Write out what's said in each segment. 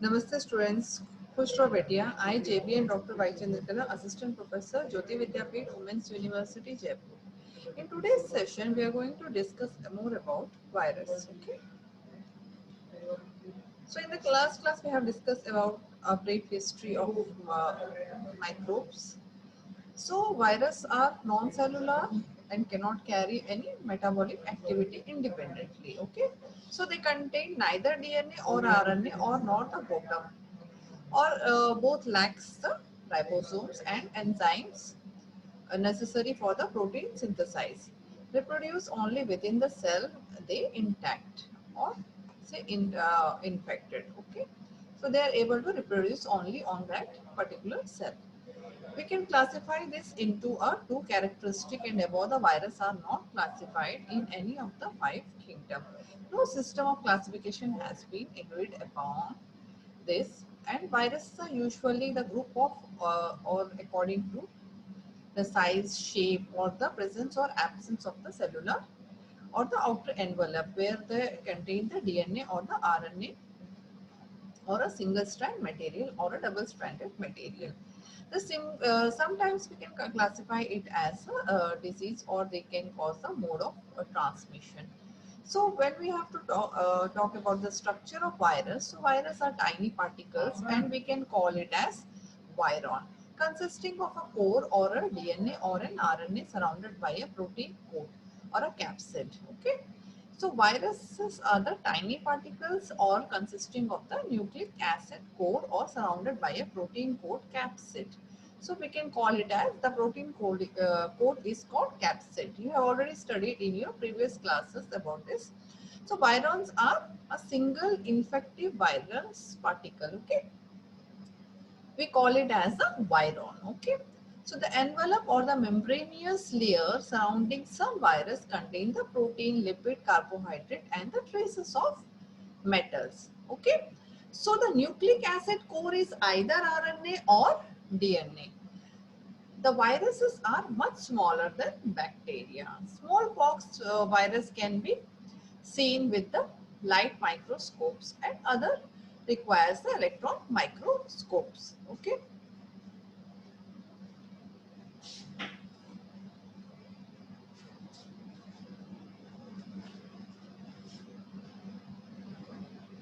Namaste students, खुश रहो बेटिया. I JB and Dr. Y Chandrakala, Assistant Professor, Jyoti Vidyapeeth, Women's University, Jaipur. In today's session, we are going to discuss more about virus. Okay. So in the class we have discussed about a brief history of microbes. So viruses are non-cellular and cannot carry any metabolic activity independently. Okay. So they contain neither DNA or RNA or not a bottom or both lacks the ribosomes and enzymes necessary for the protein synthesis. Reproduce only within the cell they intact or say infected. Okay, so they are able to reproduce only on that particular cell. We can classify this into a two characteristic and above the virus are not classified in any of the five kingdom. No system of classification has been agreed upon this, and viruses are usually the group of or according to the size, shape or the presence or absence of the cellular or the outer envelope where they contain the DNA or the RNA or a single strand material or a double stranded material. Sometimes we can classify it as a disease or they can cause a mode of transmission. So when we have to talk about the structure of virus, so virus are tiny particles and we can call it as viron, consisting of a core or a DNA or an RNA surrounded by a protein coat or a capsid. Okay. So viruses are the tiny particles or consisting of the nucleic acid core or surrounded by a protein coat capsid. So we can call it as the protein coat is called capsid. You have already studied in your previous classes about this. So virons are a single infective virus particle. Okay, we call it as a viron. Okay, so the envelope or the membranous layer surrounding some virus contain the protein, lipid, carbohydrate and the traces of metals. Okay, so the nucleic acid core is either RNA or DNA. The viruses are much smaller than bacteria. Smallpox virus can be seen with the light microscopes and other requires the electron microscopes. Okay.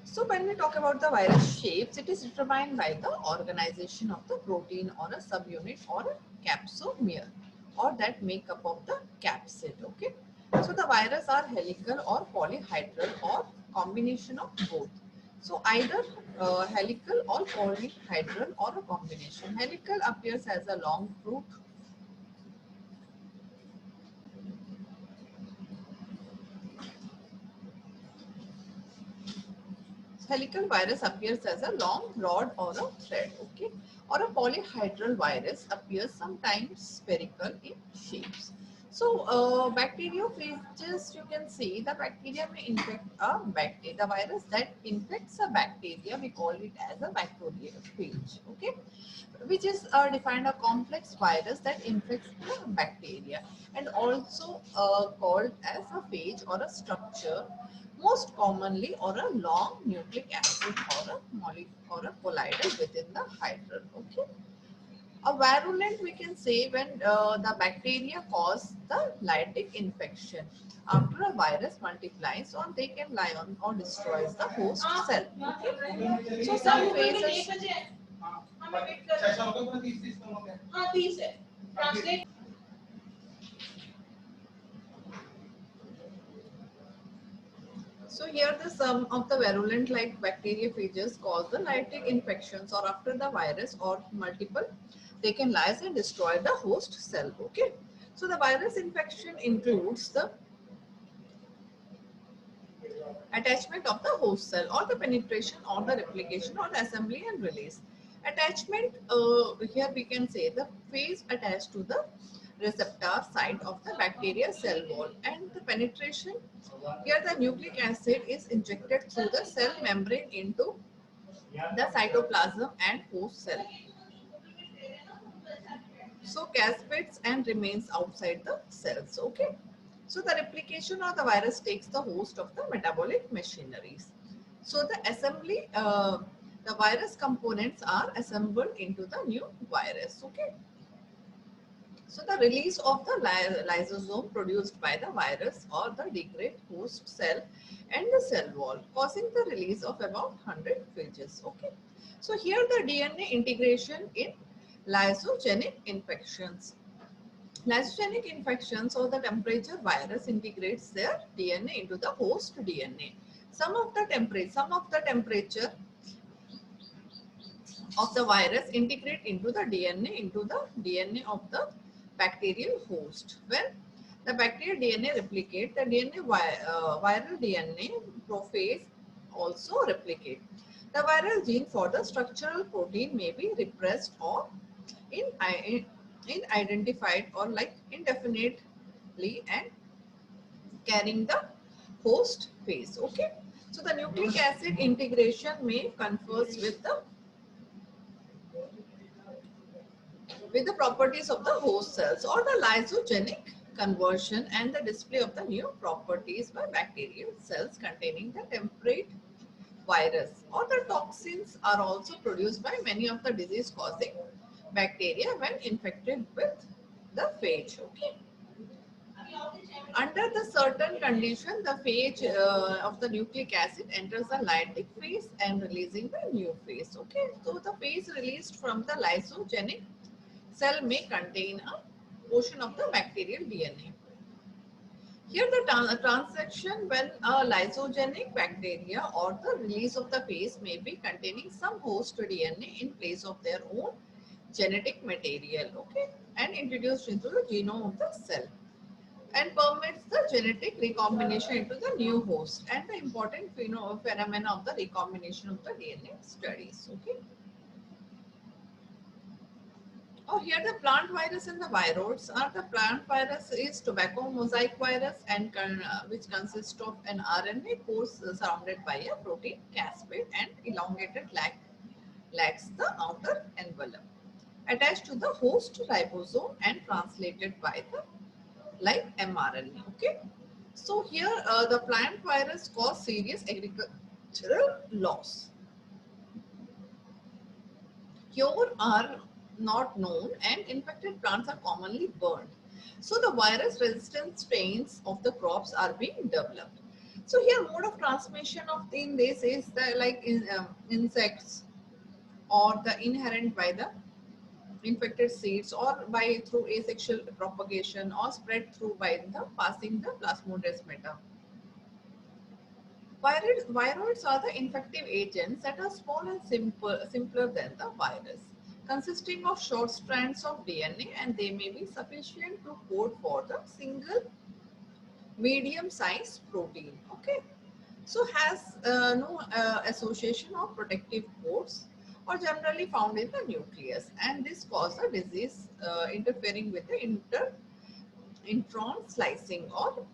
So when we talk about the virus shapes, it is determined by the organization of the protein or a subunit or a capsomer or that makeup of the capsid. Okay. So the virus are helical or polyhedral or combination of both. So either helical or polyhedral or a combination. Helical appears as a long root. Helical virus appears as a long rod or a thread, okay? Or a polyhedral virus appears sometimes spherical in shapes. So, bacteriophages, you can see the bacteria may infect a bacteria. The virus that infects a bacteria, we call it as a bacteriophage, okay? Which is defined a complex virus that infects the bacteria and also called as a phage or a structure, most commonly or a long nucleic acid or a molecule or a collider within the hydride. Okay. A virulent we can say when the bacteria cause the lytic infection. After a virus multiplies or they can lie on or destroys the host cell. Okay. So some phases. So here the sum of the virulent like bacteriophages cause the lytic infections or after the virus or multiple, they can lyse and destroy the host cell. Okay. So the virus infection includes the attachment of the host cell or the penetration or the replication or the assembly and release. Attachment, here we can say the phase attached to the receptor side of the bacteria cell wall, and the penetration, here the nucleic acid is injected through the cell membrane into the cytoplasm and host cell. So caspitates and remains outside the cells. Okay. So the replication of the virus takes the host of the metabolic machineries. So the assembly the virus components are assembled into the new virus. Okay. So the release of the lysosome produced by the virus or the degrade host cell and the cell wall, causing the release of about 100 phages. Okay. So here the DNA integration in lysogenic infections. Lysogenic infections or the temperature virus integrates their DNA into the host DNA. Some of the temperature of the virus integrate into the DNA of the bacterial host. When the bacterial DNA replicate, the viral DNA prophase also replicate. The viral gene for the structural protein may be repressed or in, in identified or like indefinitely and carrying the host phase. Okay. So the nucleic acid integration may confers with the properties of the host cells or the lysogenic conversion and the display of the new properties by bacterial cells containing the temperate virus or the toxins are also produced by many of the disease causing bacteria when infected with the phage. Okay. Under the certain condition, the phage of the nucleic acid enters the lytic phase and releasing the new phase. Okay, so the phase released from the lysogenic cell may contain a portion of the bacterial DNA. Here the transaction when a lysogenic bacteria or the release of the phase may be containing some host DNA in place of their own genetic material, okay, and introduced into the genome of the cell and permits the genetic recombination into the new host and the important phenomena of the recombination of the DNA studies. Okay. Oh, here the plant virus and the viroids are the plant virus is tobacco mosaic virus and which consists of an RNA core surrounded by a protein caspase and elongated lacks the outer envelope attached to the host ribosome and translated by the like mRNA. Okay. So here the plant virus cause serious agricultural loss. Cure are not known and infected plants are commonly burned. So the virus resistant strains of the crops are being developed. So here mode of transmission of in this is the like insects or the inherent by the infected seeds or by through asexual propagation or spread through by the passing the plasmodesmata. Viroids are the infective agents that are small and simpler than the virus, consisting of short strands of DNA, and they may be sufficient to code for the single medium-sized protein. Okay, so has no association of protective codes or generally found in the nucleus, and this causes a disease interfering with the intron slicing or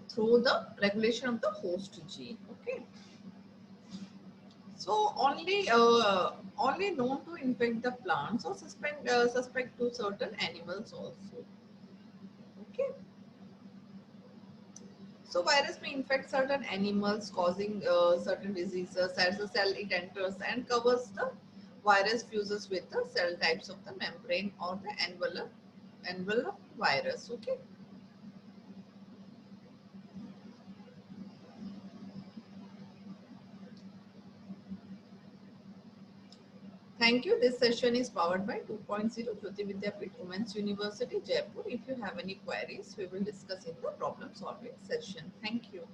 through the regulation of the host gene. Okay. So only known to infect the plants or suspect to certain animals also. Okay. So virus may infect certain animals causing certain diseases. As the cell it enters and covers the virus fuses with the cell types of the membrane or the envelope virus. Okay. Thank you. This session is powered by 2.0 Jyoti Vidyapeeth Women's University, Jaipur. If you have any queries, we will discuss in the problem solving session. Thank you.